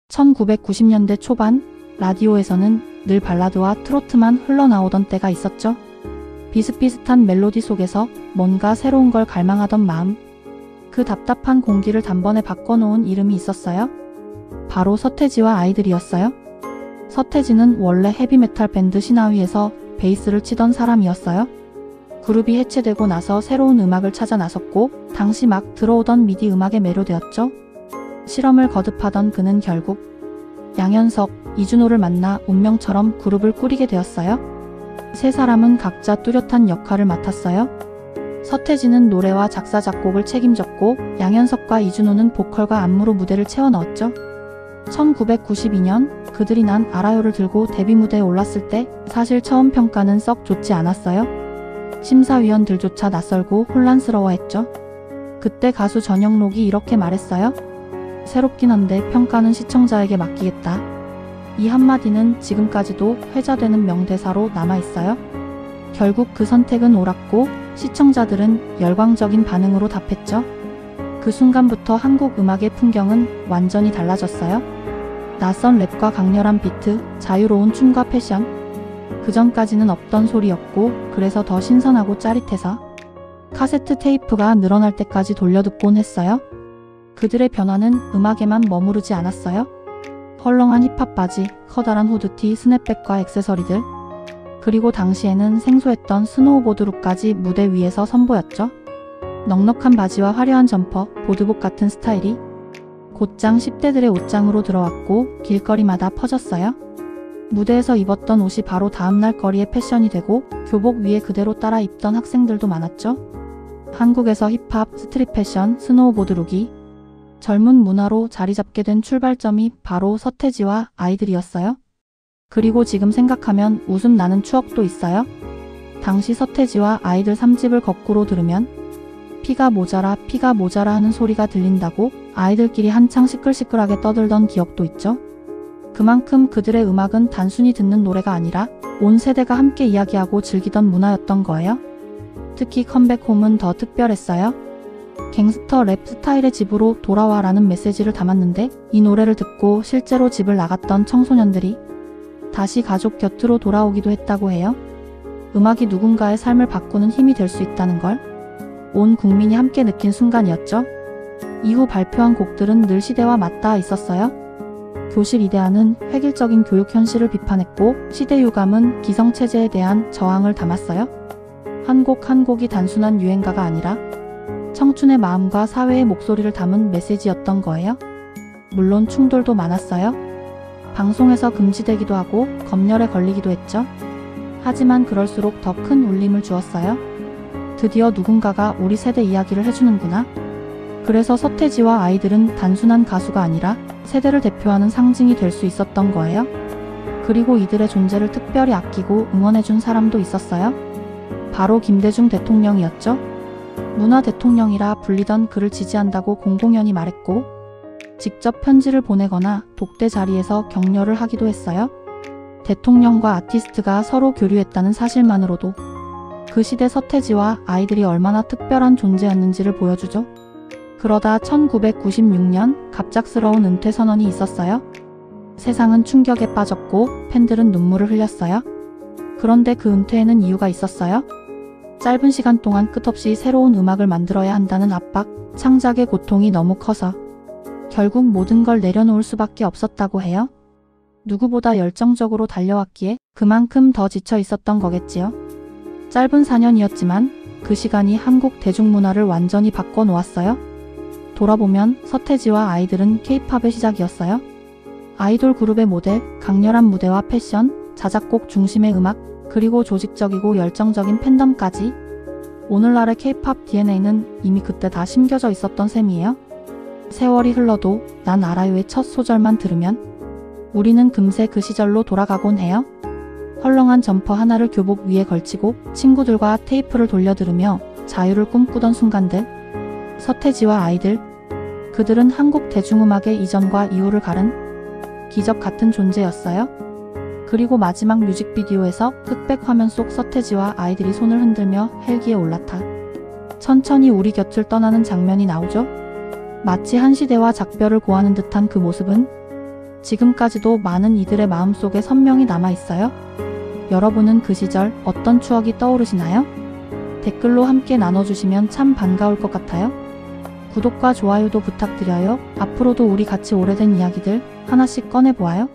1990년대 초반 라디오에서는 늘 발라드와 트로트만 흘러나오던 때가 있었죠. 비슷비슷한 멜로디 속에서 뭔가 새로운 걸 갈망하던 마음, 그 답답한 공기를 단번에 바꿔놓은 이름이 있었어요. 바로 서태지와 아이들이었어요. 서태지는 원래 헤비메탈 밴드 신화위에서 베이스를 치던 사람이었어요. 그룹이 해체되고 나서 새로운 음악을 찾아 나섰고 당시 막 들어오던 미디 음악에 매료되었죠. 실험을 거듭하던 그는 결국 양현석, 이준호를 만나 운명처럼 그룹을 꾸리게 되었어요. 세 사람은 각자 뚜렷한 역할을 맡았어요. 서태지는 노래와 작사 작곡을 책임졌고 양현석과 이준호는 보컬과 안무로 무대를 채워 넣었죠. 1992년 그들이 난 알아요를 들고 데뷔 무대에 올랐을 때 사실 처음 평가는 썩 좋지 않았어요. 심사위원들조차 낯설고 혼란스러워했죠. 그때 가수 전영록이 이렇게 말했어요. 새롭긴 한데 평가는 시청자에게 맡기겠다. 이 한마디는 지금까지도 회자되는 명대사로 남아있어요. 결국 그 선택은 옳았고 시청자들은 열광적인 반응으로 답했죠. 그 순간부터 한국 음악의 풍경은 완전히 달라졌어요. 낯선 랩과 강렬한 비트, 자유로운 춤과 패션. 그전까지는 없던 소리였고 그래서 더 신선하고 짜릿해서 카세트 테이프가 늘어날 때까지 돌려듣곤 했어요. 그들의 변화는 음악에만 머무르지 않았어요. 헐렁한 힙합 바지, 커다란 후드티, 스냅백과 액세서리들, 그리고 당시에는 생소했던 스노우보드 룩까지 무대 위에서 선보였죠. 넉넉한 바지와 화려한 점퍼, 보드복 같은 스타일이 곧장 10대들의 옷장으로 들어왔고 길거리마다 퍼졌어요. 무대에서 입었던 옷이 바로 다음날 거리의 패션이 되고 교복 위에 그대로 따라 입던 학생들도 많았죠. 한국에서 힙합, 스트릿 패션, 스노우보드 룩이 젊은 문화로 자리 잡게 된 출발점이 바로 서태지와 아이들이었어요. 그리고 지금 생각하면 웃음 나는 추억도 있어요. 당시 서태지와 아이들 3집을 거꾸로 들으면 피가 모자라 하는 소리가 들린다고 아이들끼리 한창 시끌시끌하게 떠들던 기억도 있죠. 그만큼 그들의 음악은 단순히 듣는 노래가 아니라 온 세대가 함께 이야기하고 즐기던 문화였던 거예요. 특히 컴백홈은 더 특별했어요. 갱스터 랩 스타일의 집으로 돌아와 라는 메시지를 담았는데 이 노래를 듣고 실제로 집을 나갔던 청소년들이 다시 가족 곁으로 돌아오기도 했다고 해요. 음악이 누군가의 삶을 바꾸는 힘이 될 수 있다는 걸 온 국민이 함께 느낀 순간이었죠. 이후 발표한 곡들은 늘 시대와 맞닿아 있었어요. 교실 이데아는 획일적인 교육 현실을 비판했고 시대유감은 기성체제에 대한 저항을 담았어요. 한 곡 한 곡이 단순한 유행가가 아니라 청춘의 마음과 사회의 목소리를 담은 메시지였던 거예요. 물론 충돌도 많았어요. 방송에서 금지되기도 하고 검열에 걸리기도 했죠. 하지만 그럴수록 더 큰 울림을 주었어요. 드디어 누군가가 우리 세대 이야기를 해주는구나. 그래서 서태지와 아이들은 단순한 가수가 아니라 세대를 대표하는 상징이 될 수 있었던 거예요. 그리고 이들의 존재를 특별히 아끼고 응원해준 사람도 있었어요. 바로 김대중 대통령이었죠. 문화 대통령이라 불리던 그를 지지한다고 공공연히 말했고 직접 편지를 보내거나 독대 자리에서 격려를 하기도 했어요. 대통령과 아티스트가 서로 교류했다는 사실만으로도 그 시대 서태지와 아이들이 얼마나 특별한 존재였는지를 보여주죠. 그러다 1996년 갑작스러운 은퇴 선언이 있었어요. 세상은 충격에 빠졌고 팬들은 눈물을 흘렸어요. 그런데 그 은퇴에는 이유가 있었어요. 짧은 시간 동안 끝없이 새로운 음악을 만들어야 한다는 압박, 창작의 고통이 너무 커서 결국 모든 걸 내려놓을 수밖에 없었다고 해요. 누구보다 열정적으로 달려왔기에 그만큼 더 지쳐 있었던 거겠지요. 짧은 4년이었지만 그 시간이 한국 대중문화를 완전히 바꿔놓았어요. 돌아보면 서태지와 아이들은 K-팝의 시작이었어요. 아이돌 그룹의 모델, 강렬한 무대와 패션, 자작곡 중심의 음악, 그리고 조직적이고 열정적인 팬덤까지 오늘날의 K-팝 DNA는 이미 그때 다 심겨져 있었던 셈이에요. 세월이 흘러도 난 알아요의 첫 소절만 들으면 우리는 금세 그 시절로 돌아가곤 해요. 헐렁한 점퍼 하나를 교복 위에 걸치고 친구들과 테이프를 돌려 들으며 자유를 꿈꾸던 순간들. 서태지와 아이들. 그들은 한국 대중음악의 이전과 이후를 가른 기적 같은 존재였어요. 그리고 마지막 뮤직비디오에서 흑백 화면 속 서태지와 아이들이 손을 흔들며 헬기에 올라타 천천히 우리 곁을 떠나는 장면이 나오죠. 마치 한 시대와 작별을 고하는 듯한 그 모습은 지금까지도 많은 이들의 마음속에 선명히 남아있어요. 여러분은 그 시절 어떤 추억이 떠오르시나요? 댓글로 함께 나눠주시면 참 반가울 것 같아요. 구독과 좋아요도 부탁드려요. 앞으로도 우리 같이 오래된 이야기들 하나씩 꺼내보아요.